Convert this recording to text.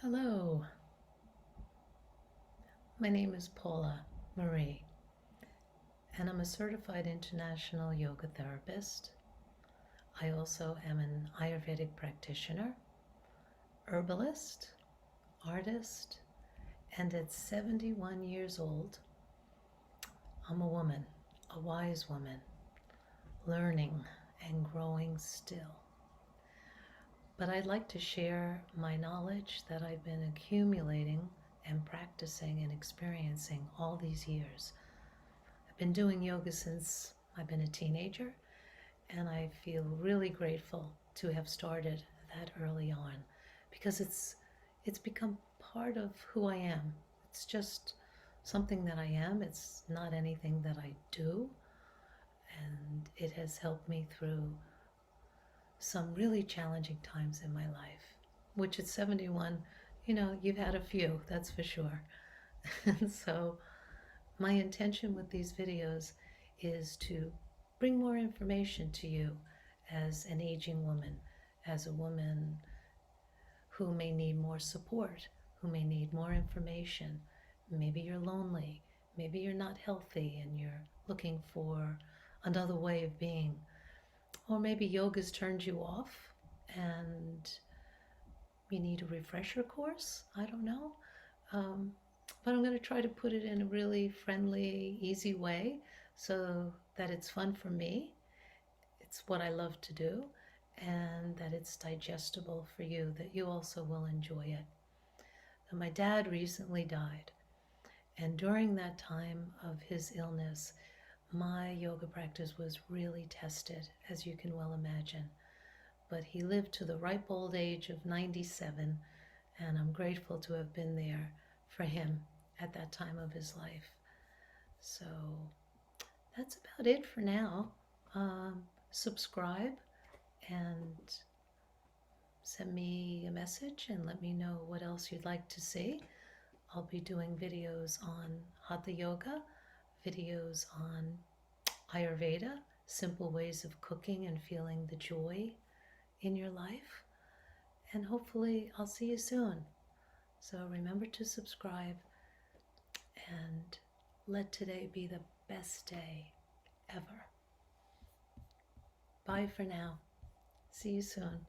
Hello, my name is Paula Marie, and I'm a certified international yoga therapist. I also am an Ayurvedic practitioner, herbalist, artist, and at 71 years old, I'm a woman, a wise woman, learning and growing still. But I'd like to share my knowledge that I've been accumulating and practicing and experiencing all these years. I've been doing yoga since I've been a teenager, and I feel really grateful to have started that early on because it's become part of who I am. It's just something that I am. It's not anything that I do, and it has helped me through some really challenging times in my life, which at 71, you've had a few, that's for sure. And so my intention with these videos is to bring more information to you as an aging woman, as a woman who may need more support, who may need more information. Maybe you're lonely, maybe you're not healthy and you're looking for another way of being. Or maybe yoga's turned you off and you need a refresher course. I don't know. But I'm going to try to put it in a really friendly, easy way so that it's fun for me. It's what I love to do, and that it's digestible for you, that you also will enjoy it. And my dad recently died, and during that time of his illness, my yoga practice was really tested, as you can well imagine. But he lived to the ripe old age of 97, and I'm grateful to have been there for him at that time of his life. So that's about it for now. Subscribe and send me a message and let me know what else you'd like to see. I'll be doing videos on Hatha Yoga, videos on Ayurveda, simple ways of cooking and feeling the joy in your life. And hopefully I'll see you soon. So remember to subscribe and let today be the best day ever. Bye for now. See you soon.